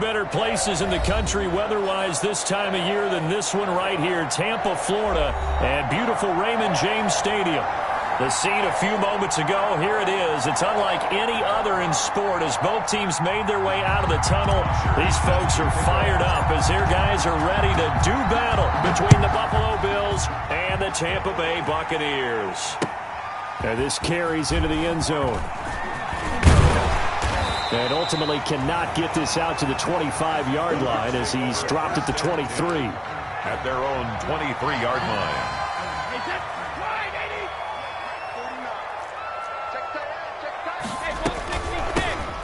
better places in the country weather-wise this time of year than this one right here, Tampa, Florida, and beautiful Raymond James Stadium. The scene a few moments ago, here it is. It's unlike any other in sport as both teams made their way out of the tunnel. These folks are fired up as their guys are ready to do battle between the Buffalo Bills and the Tampa Bay Buccaneers. And this carries into the end zone. And ultimately cannot get this out to the 25-yard line as he's dropped at the 23. At their own 23-yard line.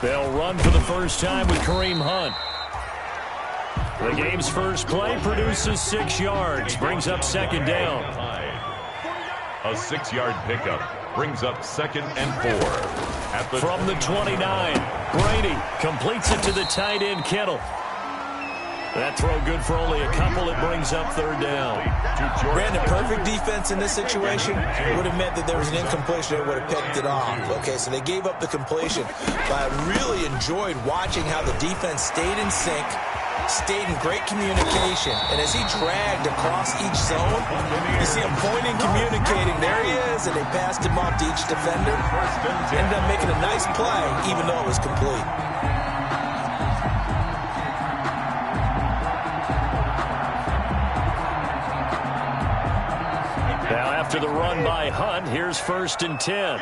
They'll run for the first time with Kareem Hunt. The game's first play produces 6 yards, brings up second down. A 6-yard pickup brings up 2nd and 4. From the 29, Brady completes it to the tight end, Kittle. That throw good for only a couple. It brings up third down. Brandon, perfect defense in this situation would have meant that there was an incompletion that would have picked it off. Okay, so they gave up the completion. But I really enjoyed watching how the defense stayed in sync, stayed in great communication. And as he dragged across each zone, you see him pointing, communicating. There he is, and they passed him off to each defender. Ended up making a nice play, even though it was complete. Now after the run by Hunt, here's 1st and 10.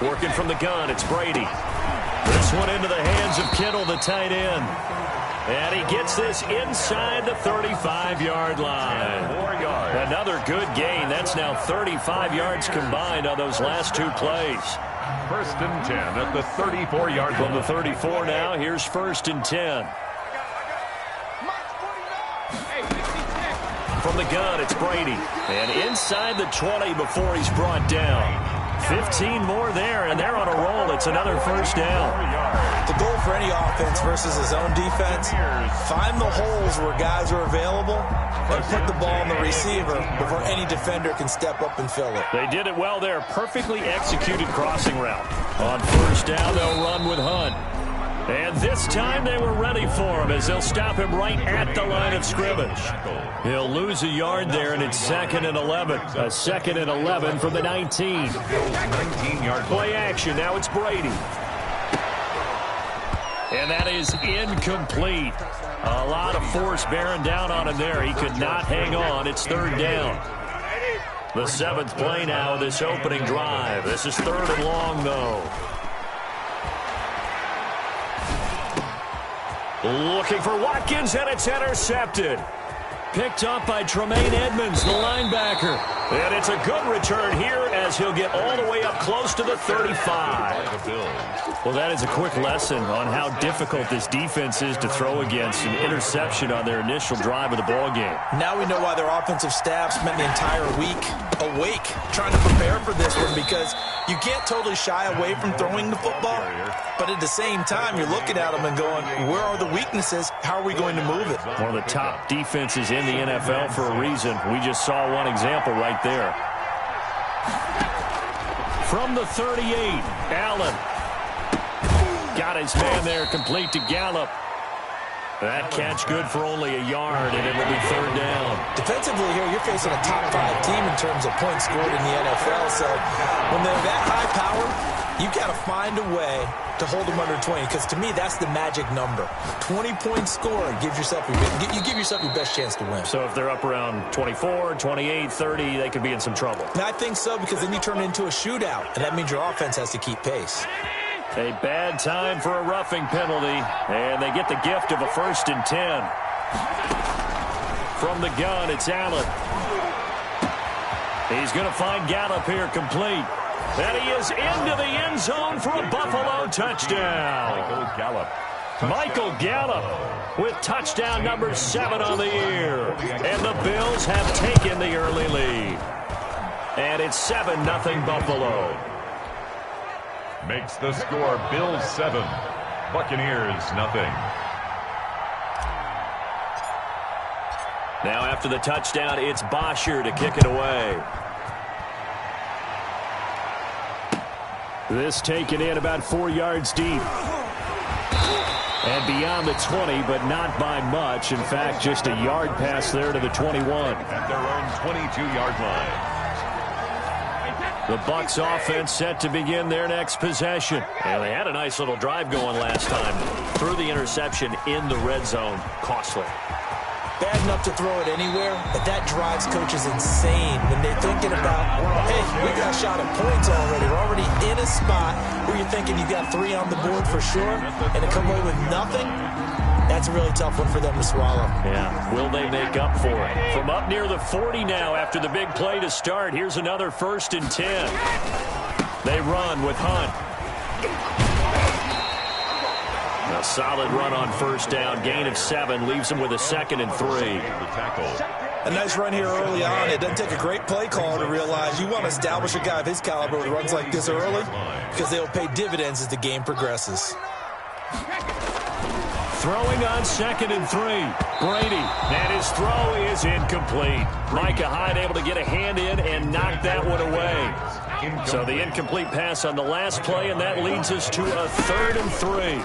Working from the gun, it's Brady. This one into the hands of Kittle, the tight end. And he gets this inside the 35-yard line. Another good gain. That's now 35 yards combined on those last 2 plays. 1st and 10 at the 34-yard line. From the 34 now, here's 1st and 10. From the gun, it's Brady. And inside the 20 before he's brought down. 15 more there, and they're on a roll. It's another first down. The goal for any offense versus his own defense, find the holes where guys are available and put the ball on the receiver before any defender can step up and fill it. They did it well there. Perfectly executed crossing route. On first down, they'll run with Hunt. And this time they were ready for him as they'll stop him right at the line of scrimmage. He'll lose a yard there, and it's 2nd and 11. A 2nd and 11 from the 19. 19-yard play action. Now it's Brady. And that is incomplete. A lot of force bearing down on him there. He could not hang on. It's 3rd down. The 7th play now of this opening drive. This is 3rd and long, though. Looking for Watkins, and it's intercepted. Picked up by Tremaine Edmonds, the linebacker. And it's a good return here as he'll get all the way up close to the 35. Well, that is a quick lesson on how difficult this defense is to throw against. An interception on their initial drive of the ball game. Now we know why their offensive staff spent the entire week awake trying to prepare for this one, because you can't totally shy away from throwing the football, but at the same time, you're looking at them and going, where are the weaknesses? How are we going to move it? One of the top defenses in the NFL for a reason. We just saw one example right there. From the 38, Allen. Got his man there, complete to Gallup. That catch good for only a yard, and it'll be 3rd down. Defensively here, you're facing a top 5 team in terms of points scored in the NFL. So when they're that high power, you've got to find a way to hold them under 20, because to me, that's the magic number. 20 points scored gives yourself you give yourself your best chance to win. So if they're up around 24, 28, 30, they could be in some trouble. And I think so, because then you turn it into a shootout, and that means your offense has to keep pace. A bad time for a roughing penalty, and they get the gift of a 1st and 10. From the gun, it's Allen. He's going to find Gallup here complete. And he is into the end zone for a Buffalo touchdown. Michael Gallup with touchdown number 7 on the year. And the Bills have taken the early lead. And it's 7-0 Buffalo. Makes the score Bills 7, Buccaneers nothing. Now after the touchdown, it's Bosher to kick it away. This taken in about 4 yards deep. And beyond the 20, but not by much. In fact, just a yard pass there to the 21. At their own 22-yard line. The Bucs offense set to begin their next possession. And they had a nice little drive going last time. Threw the interception in the red zone. Costly. Bad enough to throw it anywhere, but that drives coaches insane when they're thinking about, hey, we got a shot at points already. We're already in a spot where you're thinking you got 3 on the board for sure, and to come away with nothing, that's a really tough one for them to swallow. Yeah, will they make up for it? From up near the 40 now after the big play to start, here's another 1st and 10. They run with Hunt. A solid run on 1st down. Gain of 7 leaves him with a 2nd and 3. A nice run here early on. It doesn't take a great play call to realize you want to establish a guy of his caliber with runs like this early because they'll pay dividends as the game progresses. Throwing on 2nd and 3. Brady. And his throw is incomplete. Micah Hyde able to get a hand in and knock that one away. So the incomplete pass on the last play, and that leads us to a 3rd and 3.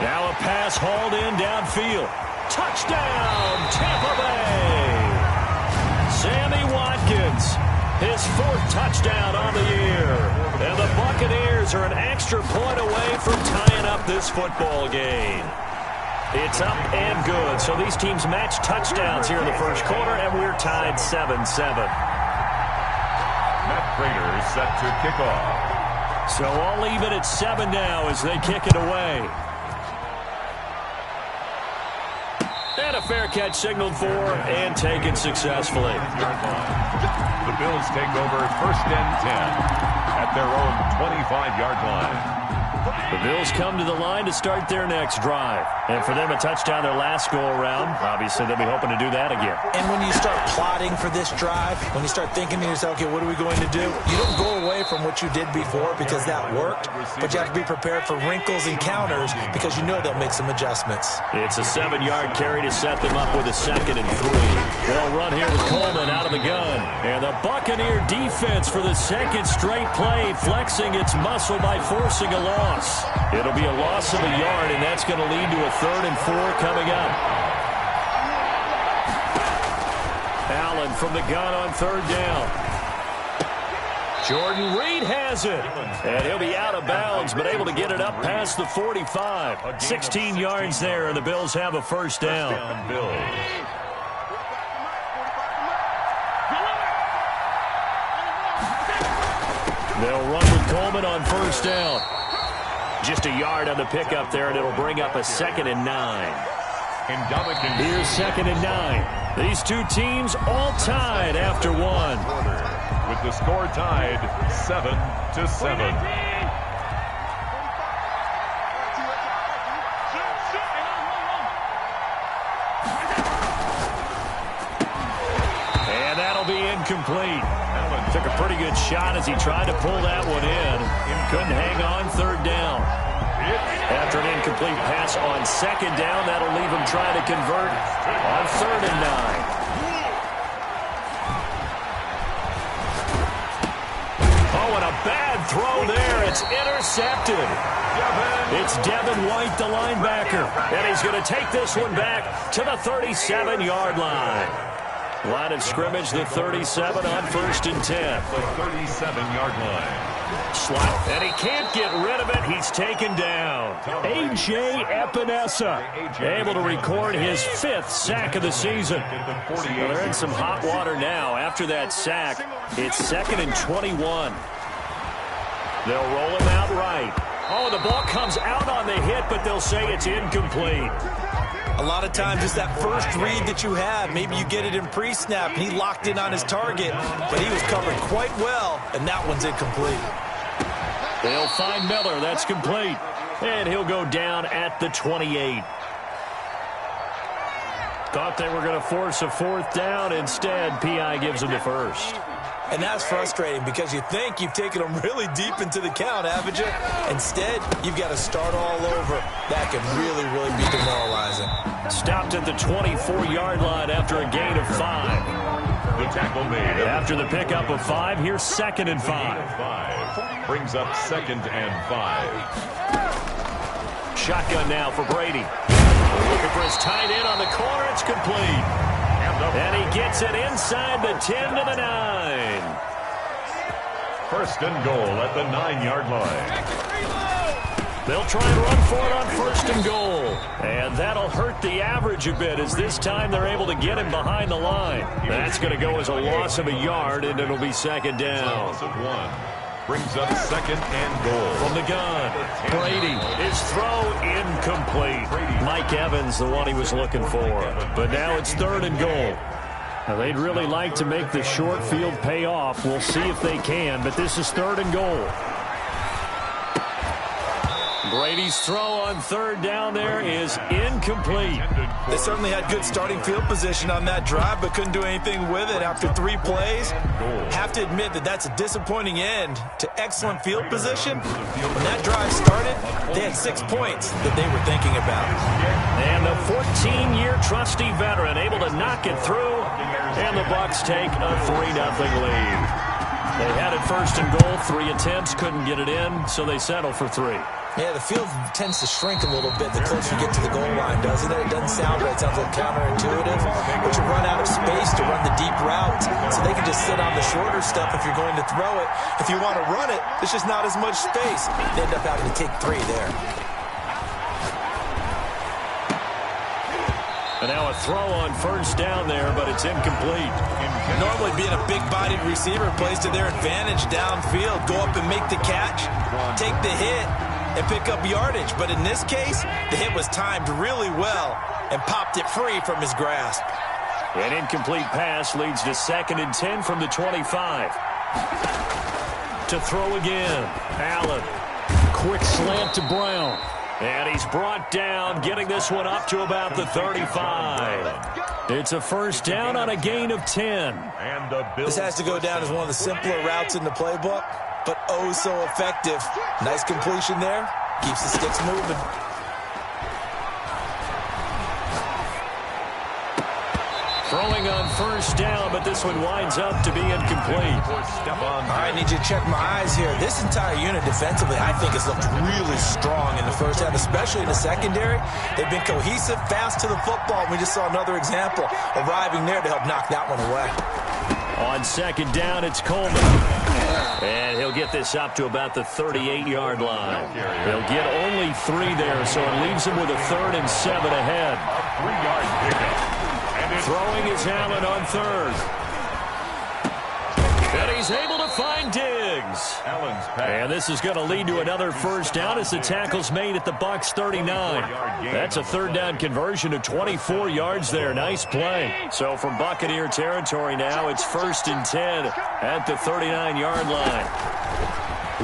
Now a pass hauled in downfield. Touchdown, Tampa Bay! Sammy Watkins, his 4th touchdown on the year. And the Buccaneers are an extra point away from tying up this football game. It's up and good. So these teams match touchdowns here in the 1st quarter, and we're tied 7-7. Matt Prater is set to kick off. So all even at 7 now as they kick it away. And a fair catch signaled for and taken successfully. The Bills take over 1st and 10 at their own 25-yard line. The Bills come to the line to start their next drive. And for them, a touchdown their last go-around. Obviously, they'll be hoping to do that again. And when you start plotting for this drive, when you start thinking to yourself, okay, what are we going to do? You don't go away from what you did before because that worked, but you have to be prepared for wrinkles and counters because you know they'll make some adjustments. It's a 7-yard carry to set them up with a 2nd and 3. They'll run here with Coleman out of the gun. And the Buccaneer defense for the 2nd straight play, flexing its muscle by forcing a loss. It'll be a loss of a yard, and that's going to lead to a 3rd and 4 coming up. Allen from the gun on 3rd down. Jordan Reed has it. And he'll be out of bounds, but able to get it up past the 45. 16 yards there, and the Bills have a 1st down. They'll run with Coleman on 1st down. Just a yard on the pickup there, and it'll bring up a 2nd and 9. Here's 2nd and 9. These two teams all tied after 1. With the score tied 7-7. And that'll be incomplete. Took a pretty good shot as he tried to pull that one in. Couldn't hang on 3rd down. After an incomplete pass on 2nd down, that'll leave him trying to convert on 3rd and 9. Oh, and a bad throw there. It's intercepted. It's Devin White, the linebacker. And he's going to take this one back to the 37-yard line. Line of scrimmage, the 37 on 1st and 10. The 37-yard line. Slap, and he can't get rid of it. He's taken down. A.J. Epinesa able to record his 5th sack of the season. Well, they're in some hot water now. After that sack, it's 2nd and 21. They'll roll him out right. Oh, the ball comes out on the hit, but they'll say it's incomplete. A lot of times it's that first read that you have. Maybe you get it in pre-snap, and he locked in on his target, but he was covered quite well, and that one's incomplete. They'll find Miller. That's complete. And he'll go down at the 28. Thought they were going to force a 4th down. Instead, P.I. gives them the 1st. And that's frustrating because you think you've taken them really deep into the count, haven't you? Instead, you've got to start all over. That can really, really be demoralizing. Stopped at the 24-yard line after a gain of 5. The tackle made. After the pickup of 5, here's 2nd and 5. Brings up 2nd and 5. Shotgun now for Brady. Looking for his tight end on the corner. It's complete. And he gets it inside the 10 to the 9. 1st and goal at the 9-yard line. They'll try and run for it on 1st and goal. And that'll hurt the average a bit as this time they're able to get him behind the line. That's going to go as a loss of a yard, and it'll be 2nd down. Loss of 1. Brings up 2nd and goal. From the gun, Brady, his throw incomplete. Mike Evans, the one he was looking for. But now it's 3rd and goal. Now they'd really like to make the short field pay off. We'll see if they can, but this is 3rd and goal. Brady's throw on 3rd down there is incomplete. They certainly had good starting field position on that drive, but couldn't do anything with it after 3 plays. Have to admit that that's a disappointing end to excellent field position. When that drive started, they had 6 points that they were thinking about. And the 14-year trusty veteran able to knock it through, and the Bucs take a 3-0 lead. They had it 1st and goal, 3 attempts, couldn't get it in, so they settle for 3. Yeah, the field tends to shrink a little bit the closer you get to the goal line, doesn't it? It doesn't sound right. It sounds a little counterintuitive. But you run out of space to run the deep route, so they can just sit on the shorter stuff if you're going to throw it. If you want to run it, there's just not as much space. They end up having to take 3 there. And now a throw on 1st down there, but it's incomplete. Normally being a big-bodied receiver plays to their advantage downfield. Go up and make the catch, take the hit, and pick up yardage. But in this case, the hit was timed really well and popped it free from his grasp. An incomplete pass leads to 2nd and 10 from the 25. To throw again. Allen. Quick slant to Brown. And he's brought down, getting this one up to about the 35. It's a 1st down on a gain of 10. And this has to go down as one of the simpler routes in the playbook, but oh so effective. Nice completion there. Keeps the sticks moving. Throwing on 1st down, but this one winds up to be incomplete. All right, I need you to check my eyes here. This entire unit defensively, I think, has looked really strong in the 1st half, especially in the secondary. They've been cohesive, fast to the football. We just saw another example arriving there to help knock that one away. On 2nd down, it's Coleman. And he'll get this up to about the 38-yard line. He'll get only 3 there, so it leaves him with a 3rd and 7 ahead. A 3-yard pickup. Throwing is Allen on 3rd. And he's able to find Diggs. And this is going to lead to another 1st down as the tackle's made at the Bucs 39. That's a 3rd down conversion of 24 yards there. Nice play. So from Buccaneer territory now, it's 1st and 10 at the 39-yard line.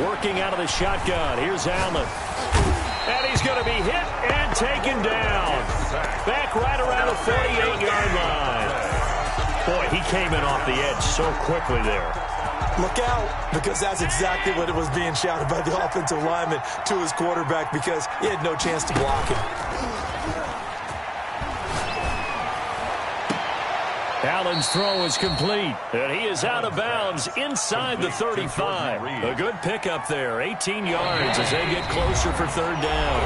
Working out of the shotgun. Here's Allen. And he's going to be hit and taken down. Back right around the 48-yard line. Boy, he came in off the edge so quickly there. Look out, because that's exactly what it was being shouted by the offensive lineman to his quarterback, because he had no chance to block him. Allen's throw is complete, and he is out of bounds inside the 35. A good pickup there, 18 yards as they get closer for 3rd down.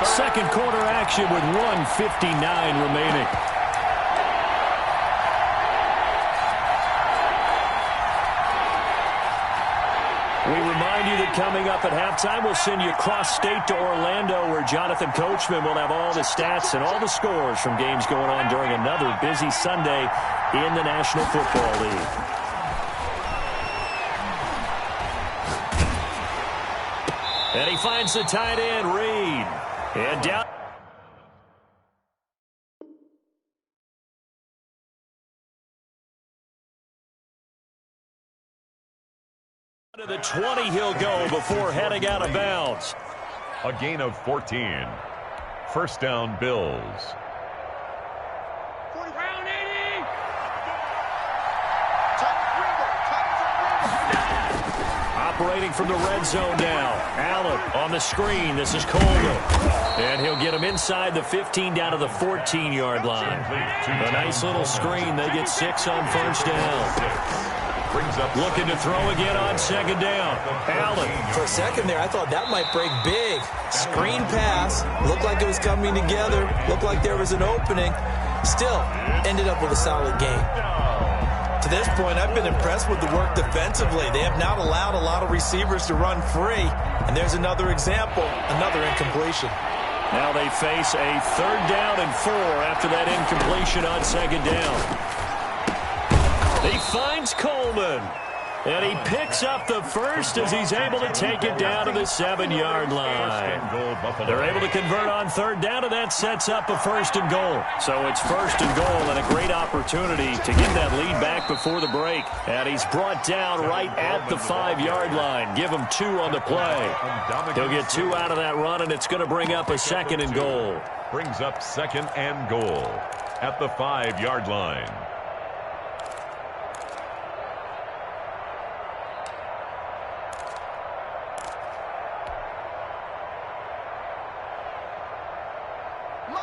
2nd quarter action with 1:59 remaining. We remind you that coming up at halftime, we'll send you cross-state to Orlando, where Jonathan Coachman will have all the stats and all the scores from games going on during another busy Sunday in the National Football League. And he finds the tight end, Reed. And down. To the 20 he'll go before heading out of bounds. A gain of 14. 1st down, Bills. operating from the red zone now. Allen on the screen. This is Coleman. And he'll get him inside the 15 down to the 14-yard line. A nice little screen. They get 6 on first down. Looking to throw again on second down. Allen. For a second there, I thought that might break big. Screen pass. Looked like it was coming together. Looked like there was an opening. Still, ended up with a solid game. To this point, I've been impressed with the work defensively. They have not allowed a lot of receivers to run free. And there's another example, another incompletion. Now they face a 3rd down and 4 after that incompletion on second down. He finds Coleman. And he picks up the first as he's able to take it down to the 7-yard line. They're able to convert on 3rd down, and that sets up a 1st and goal. So it's 1st and goal and a great opportunity to get that lead back before the break. And he's brought down right at the 5-yard line. Give him 2 on the play. He'll get 2 out of that run, and it's going to bring up a 2nd and goal. Brings up 2nd and goal at the 5-yard line.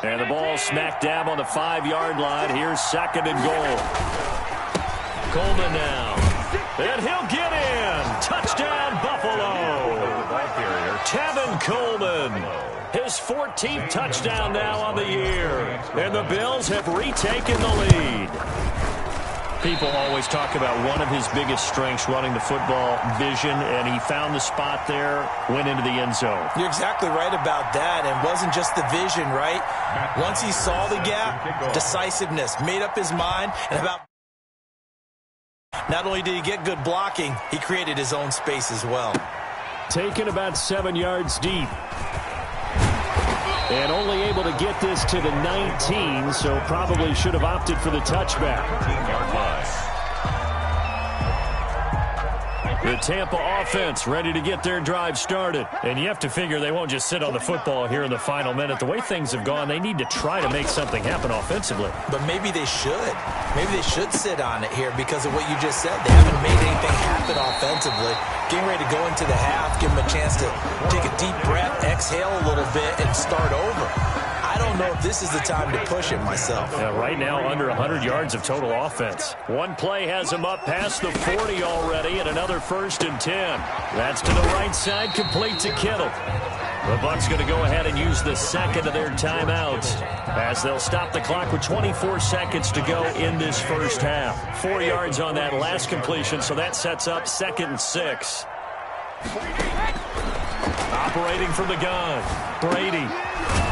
And the ball smack dab on the 5-yard line. Here's 2nd and goal. Coleman now. And he'll get in. Touchdown, Buffalo. Tevin Coleman. His 14th touchdown now on the year. And the Bills have retaken the lead. People always talk about one of his biggest strengths, running the football, vision, and he found the spot there, went into the end zone. You're exactly right about that, and it wasn't just the vision, right? Once he saw the gap, decisiveness, made up his mind, and about not only did he get good blocking, he created his own space as well. Taken about 7 yards deep. And only able to get this to the 19, so probably should have opted for the touchback. 19-yard line. The Tampa offense ready to get their drive started. And you have to figure they won't just sit on the football here in the final minute. The way things have gone, they need to try to make something happen offensively. But maybe they should. Maybe they should sit on it here because of what you just said. They haven't made anything happen offensively. Getting ready to go into the half, give them a chance to take a deep breath, exhale a little bit, and start over. I don't know if this is the time to push it myself. Yeah, right now, under 100 yards of total offense. One play has them up past the 40 already, and another 1st and 10. That's to the right side, complete to Kittle. The Bucs going to go ahead and use the 2nd of their timeouts as they'll stop the clock with 24 seconds to go in this first half. 4 yards on that last completion, so that sets up 2nd and 6. Operating from the gun, Brady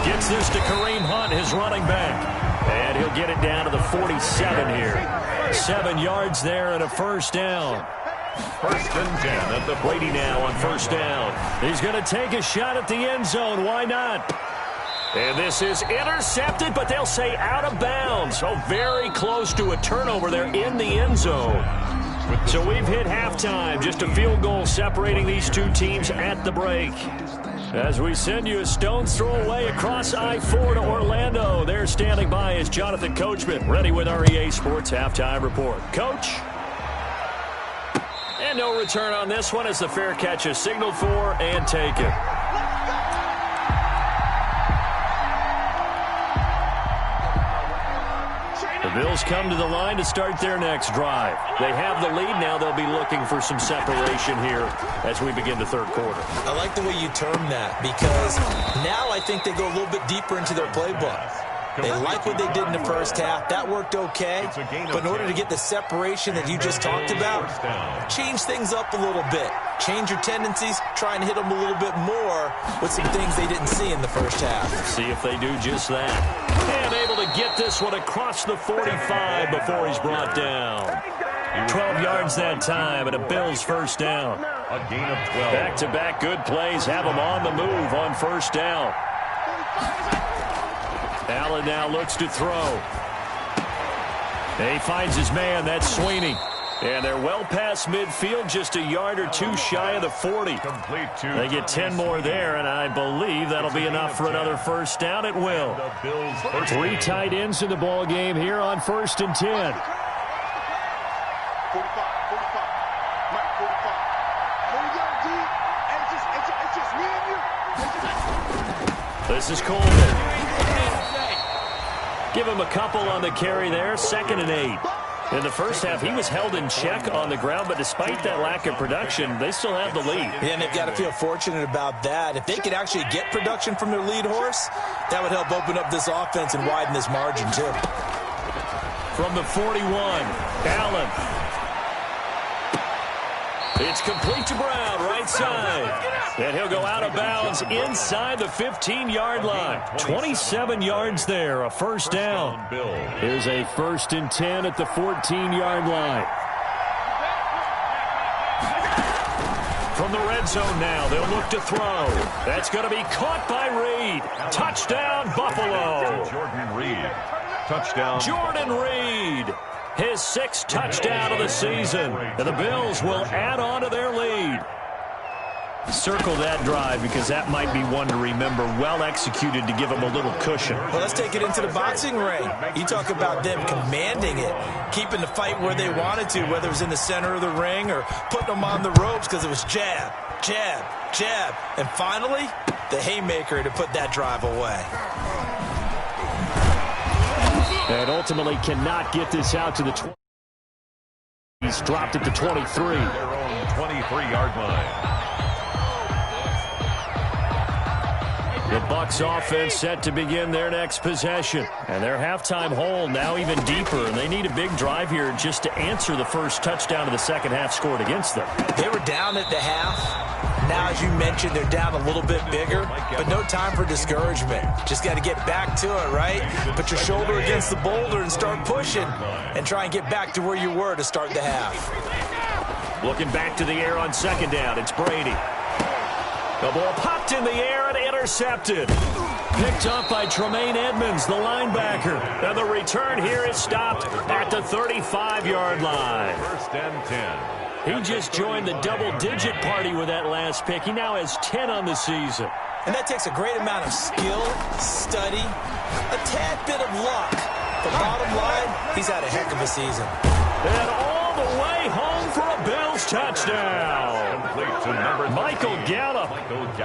gets this to Kareem Hunt, his running back. And he'll get it down to the 47 here. 7 yards there and a 1st down. 1st and 10 at the Brady now on 1st down. He's going to take a shot at the end zone. Why not? And this is intercepted, but they'll say out of bounds. So very close to a turnover there in the end zone. So we've hit halftime. Just a field goal separating these two teams at the break. As we send you a stone's throw away across I-4 to Orlando. There standing by is Jonathan Coachman, ready with our EA Sports Halftime Report. Coach? And no return on this one as the fair catch is signaled for and taken. The Bills come to the line to start their next drive. They have the lead. Now they'll be looking for some separation here as we begin the 3rd quarter. I like the way you term that because now I think they go a little bit deeper into their playbook. They like what they did in the first half. That worked okay. But in order to get the separation that you just talked about, change things up a little bit. Change your tendencies. Try and hit them a little bit more with some things they didn't see in the first half. See if they do just that. And able to get this one across the 45 before he's brought down. 12 yards that time and a Bills 1st down. A gain of 12. Back-to-back good plays have them on the move on 1st down. Allen now looks to throw. He finds his man. That's Sweeney. And they're well past midfield, just a yard or two shy of the 40. They get 10 more there, and I believe that'll be enough for another 1st down. It will. 3 tight ends in the ball game here on 1st and 10. This is Coleman. Give him a couple on the carry there, 2nd and 8. In the first half, he was held in check on the ground, but despite that lack of production, they still have the lead. Yeah, and they've got to feel fortunate about that. If they could actually get production from their lead horse, that would help open up this offense and widen this margin, too. From the 41, Allen. It's complete to Brown, right side. And he'll go out of bounds inside the 15-yard line. 27 yards there, a first down. Here's a 1st and 10 at the 14-yard line. From the red zone now, they'll look to throw. That's going to be caught by Reed. Touchdown, Buffalo. Jordan Reed. Touchdown. Jordan Reed. His 6th touchdown of the season. And the Bills will add on to their lead. Circle that drive because that might be one to remember. Well executed to give them a little cushion. Well, let's take it into the boxing ring. You talk about them commanding it, keeping the fight where they wanted to, whether it was in the center of the ring or putting them on the ropes because it was jab, jab, jab. And finally, the haymaker to put that drive away. And ultimately cannot get this out to the 20. He's dropped at the 23. Their own 23-yard line. The Bucs offense set to begin their next possession. And their halftime hole now even deeper. And they need a big drive here just to answer the first touchdown of the second half scored against them. They were down at the half. Now, as you mentioned, they're down a little bit bigger, but no time for discouragement. Just got to get back to it, right? Put your shoulder against the boulder and start pushing and try and get back to where you were to start the half. Looking back to the air on 2nd down, it's Brady. The ball popped in the air and intercepted. Picked up by Tremaine Edmonds, the linebacker. And the return here is stopped at the 35-yard line. 1st and 10. He just joined the double-digit party with that last pick. He now has 10 on the season. And that takes a great amount of skill, study, a tad bit of luck. But bottom line, he's had a heck of a season. And all the way home for a Bills touchdown. Michael Gallup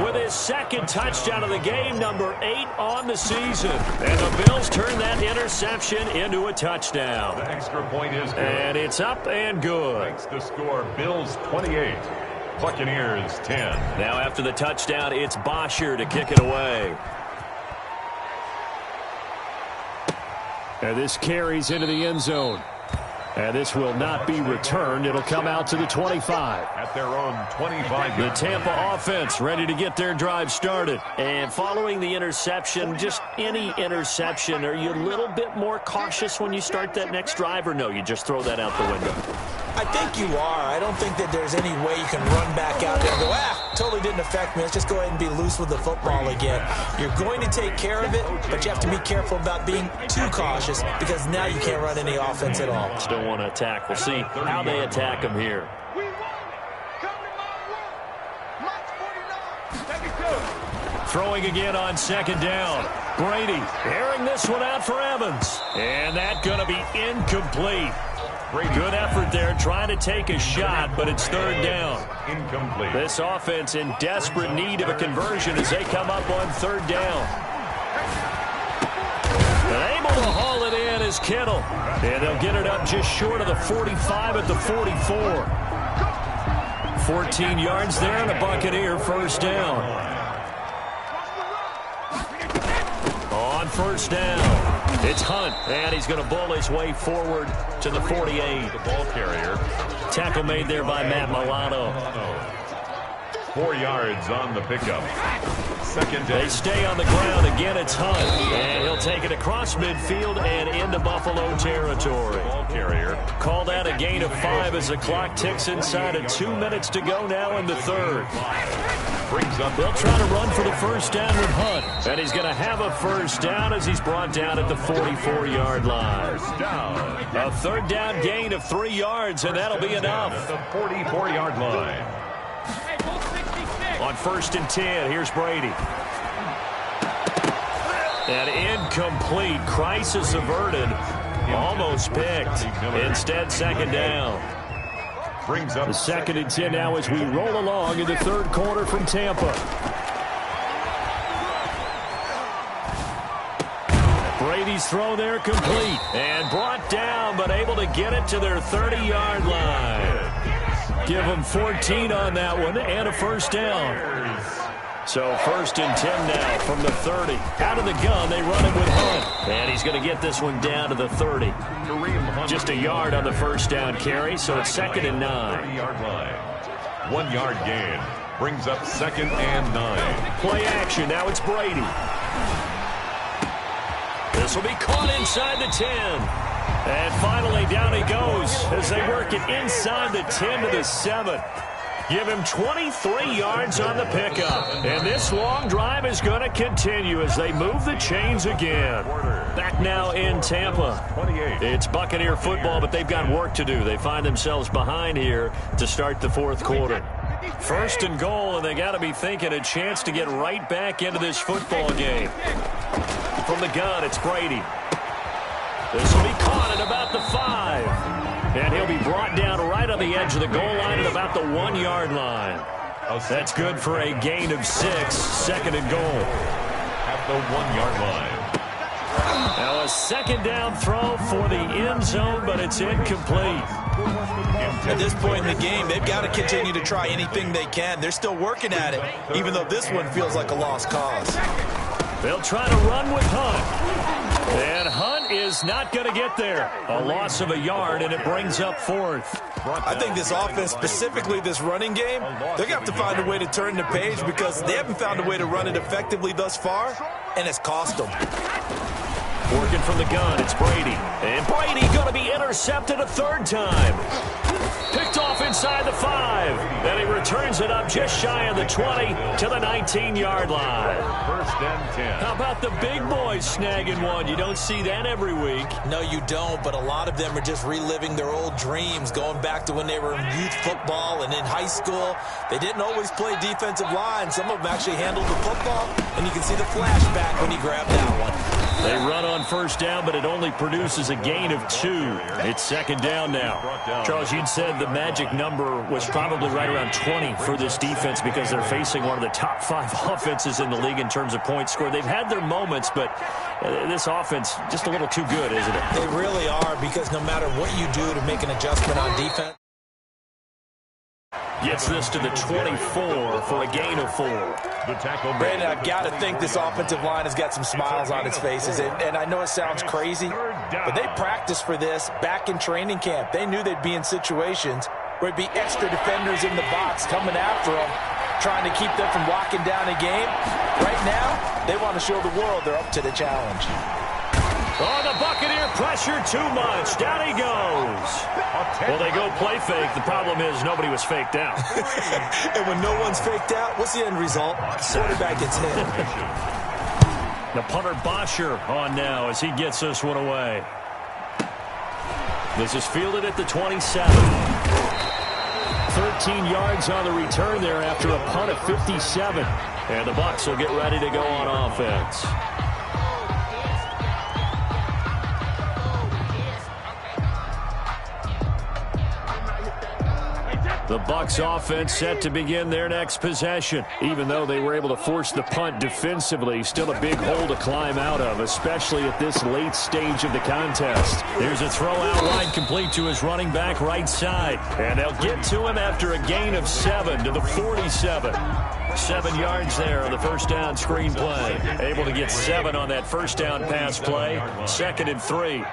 with his 2nd touchdown of the game, number 8 on the season. And the Bills turn that interception into a touchdown. The extra point is good. And it's up and good. Makes the score Bills 28, Buccaneers 10. Now after the touchdown, it's Bosher to kick it away. And this carries into the end zone. And this will not be returned. It'll come out to the 25. At their own 25. The Tampa offense ready to get their drive started. And following the interception, just any interception, are you a little bit more cautious when you start that next drive, or no, you just throw that out the window? I think you are. I don't think that there's any way you can run back out there and go, totally didn't affect me. Let's just go ahead and be loose with the football again. You're going to take care of it, but you have to be careful about being too cautious because now you can't run any offense at all. Still want to attack. We'll see how they attack him here. Throwing again on 2nd down. Brady airing this one out for Evans. And that's going to be incomplete. Good effort there trying to take a shot, but it's 3rd down. Incomplete. This offense in desperate need of a conversion as they come up on 3rd down. And able to haul it in is Kittle. And they'll get it up just short of the 45 at the 44. 14 yards there and a Buccaneer 1st down. On 1st down. It's Hunt, and he's going to bull his way forward to the 48. The ball carrier. Tackle made there by Matt Milano. 4 yards on the pickup. 2nd down. They stay on the ground. Again, it's Hunt, and he'll take it across midfield and into Buffalo territory. Ball carrier. Call that a gain of 5 as the clock ticks inside of 2 minutes to go now in the 3rd. Brings up. They'll try to run for the 1st down with Hunt. And he's going to have a 1st down as he's brought down at the 44-yard line. A 3rd down gain of 3 yards, and that'll be enough. At the 44-yard line. On 1st and 10, here's Brady. And incomplete. Crisis averted. Almost picked. Instead, 2nd down. Brings up the 2nd and 10 now as we roll along in the 3rd quarter from Tampa. Brady's throw there complete. And brought down, but able to get it to their 30-yard line. Give them 14 on that one and a first down. So 1st and 10 now from the 30. Out of the gun, they run it with Hunt. And he's going to get this one down to the 30. Just a yard on the first down carry, so it's 2nd and 9. 30-yard line. 1 yard gain. Brings up 2nd and 9. Play action. Now it's Brady. This will be caught inside the 10. And finally down he goes as they work it inside the 10 to the 7. Give him 23 yards on the pickup. And this long drive is going to continue as they move the chains again. Back now in Tampa. It's Buccaneer football, but they've got work to do. They find themselves behind here to start the 4th quarter. 1st and goal, and they got to be thinking a chance to get right back into this football game. From the gun, it's Brady. This will be caught at about the 5. And he'll be brought down right on the edge of the goal line at about the 1-yard line. That's good for a gain of 6. 2nd and goal. At the 1-yard line. Now a 2nd down throw for the end zone, but it's incomplete. At this point in the game, they've got to continue to try anything they can. They're still working at it, even though this one feels like a lost cause. They'll try to run with Hunt. And Hunt is not going to get there. A loss of a yard, and it brings up 4th. I think this offense, specifically this running game, they're going to have to find a way to turn the page because they haven't found a way to run it effectively thus far, and it's cost them. Working from the gun, it's Brady. And Brady going to be intercepted a 3rd time. Picked off inside the 5. And he returns it up just shy of the 20 to the 19-yard line. 1st and 10. How about the big boys snagging one? You don't see that every week. No, you don't, but a lot of them are just reliving their old dreams, going back to when they were in youth football and in high school. They didn't always play defensive line. Some of them actually handled the football, and you can see the flashback when he grabbed that one. They run on 1st down, but it only produces a gain of 2. It's 2nd down now. Charles, you'd said the magic number was probably right around 20 for this defense because they're facing one of the top 5 offenses in the league in terms of points scored. They've had their moments, but this offense just a little too good, isn't it? They really are, because no matter what you do to make an adjustment on defense. Gets this to the 24 for a gain of 4. The tackle. Brandon, I've got to think this offensive line has got some smiles on its faces. And I know it sounds crazy, but they practiced for this back in training camp. They knew they'd be in situations where it'd be extra defenders in the box coming after them, trying to keep them from locking down a game. Right now, they want to show the world they're up to the challenge. Oh, the Buccaneer pressure too much. Down he goes. Well, they go play fake. The problem is nobody was faked out. And when no one's faked out, what's the end result? Quarterback gets hit. The punter Bosher on now as he gets this one away. This is fielded at the 27. 13 yards on the return there after a punt of 57. And the Bucs will get ready to go on offense. The Bucs offense set to begin their next possession. Even though they were able to force the punt defensively, still a big hole to climb out of, especially at this late stage of the contest. There's a throw out wide complete to his running back right side. And they'll get to him after a gain of 7 to the 47. 7 yards there on the 1st down screen play. Able to get 7 on that 1st down pass play. 2nd and 3.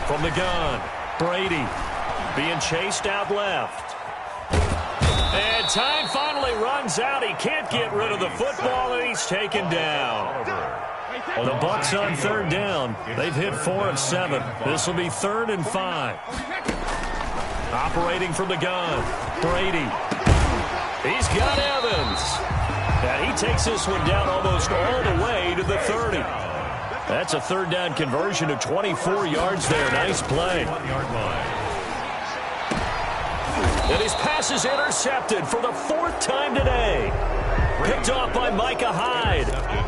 From the gun, Brady. Being chased out left. And time finally runs out. He can't get rid of the football, and he's taken down. The Bucs on 3rd down. They've hit 4 of 7. This will be 3rd and 5. Operating from the gun, Brady. He's got Evans. And he takes this one down almost all the way to the 30. That's a 3rd down conversion of 24 yards there. Nice play. 1-yard line. And his pass is intercepted for the 4th time today. Picked off by Micah Hyde.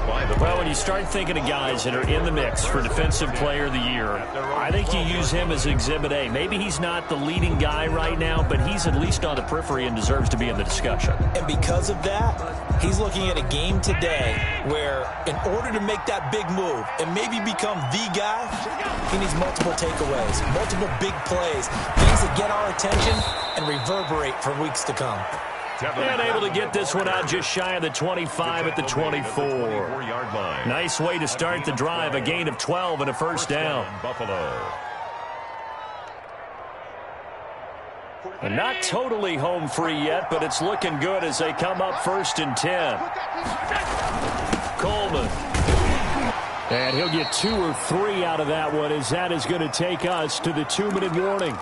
by the Well, when you start thinking of guys that are in the mix for Defensive Player of the Year, I think you use him as Exhibit A. Maybe he's not the leading guy right now, but he's at least on the periphery and deserves to be in the discussion. And because of that, he's looking at a game today where in order to make that big move and maybe become the guy, he needs multiple takeaways, multiple big plays, things that get our attention and reverberate for weeks to come. And able to get this one out just shy of the 25 at the 24. Nice way to start the drive, a gain of 12 and a first down. Buffalo. And not totally home free yet, but it's looking good as they come up 1st and 10. Coleman. And he'll get 2 or 3 out of that one, as that is going to take us to the 2-minute warning.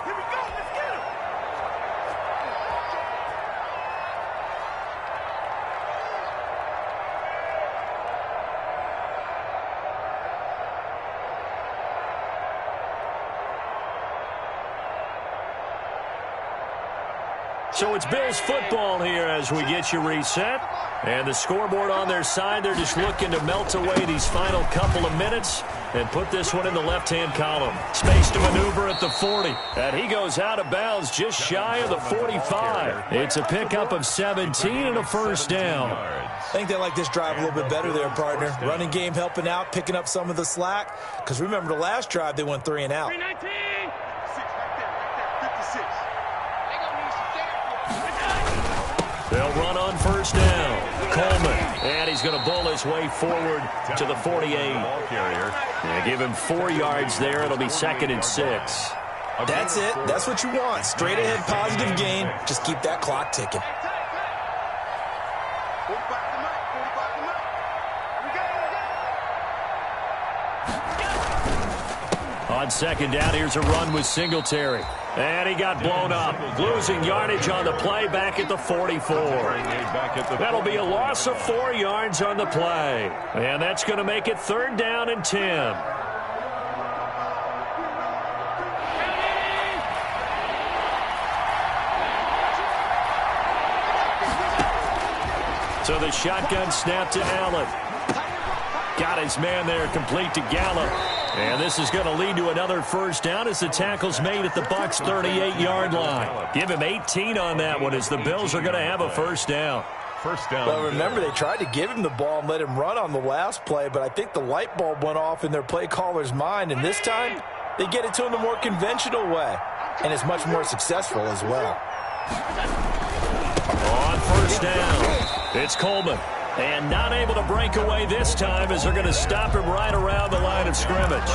So it's Bills football here as we get you reset. And the scoreboard on their side, they're just looking to melt away these final couple of minutes and put this one in the left-hand column. Space to maneuver at the 40. And he goes out of bounds just shy of the 45. It's a pickup of 17 and a first down. I think they like this drive a little bit better there, partner. Running game helping out, picking up some of the slack. Because remember the last drive, they went 3 and out. They'll run on first down. Coleman. And he's going to bull his way forward to the 48. Yeah, give him 4 yards there. It'll be 2nd and 6. That's it. That's what you want. Straight ahead positive gain. Just keep that clock ticking. On 2nd down, here's a run with Singletary. And he got blown up. Losing yardage on the play back at the 44. That'll be a loss of 4 yards on the play. And that's going to make it 3rd down and 10. So the shotgun snap to Allen. Got his man there, complete to Gallup. And this is going to lead to another first down as the tackle's made at the Bucs' 38-yard line. Give him 18 on that one as the Bills are going to have a first down. Well, remember, they tried to give him the ball and let him run on the last play, but I think the light bulb went off in their play caller's mind, and this time they get it to him the more conventional way, and it's much more successful as well. On first down, it's Coleman. And not able to break away this time as they're going to stop him right around the line of scrimmage.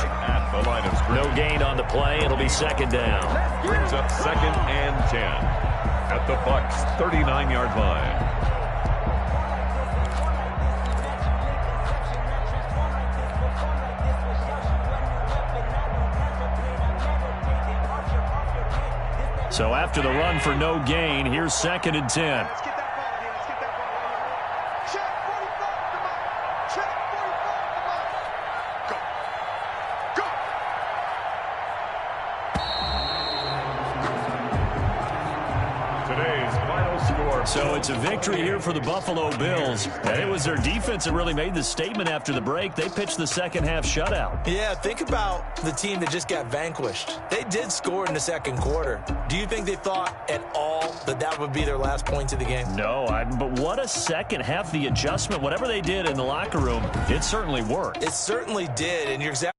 No gain on the play. It'll be 2nd down. Brings up 2nd and 10 at the Bucs' 39-yard line. So after the run for no gain, here's 2nd and 10. So it's a victory here for the Buffalo Bills. And it was their defense that really made the statement after the break. They pitched the second half shutout. Yeah, think about the team that just got vanquished. They did score in the 2nd quarter. Do you think they thought at all that that would be their last point of the game? No, but what a second half. The adjustment, whatever they did in the locker room, it certainly worked. It certainly did, and you're exactly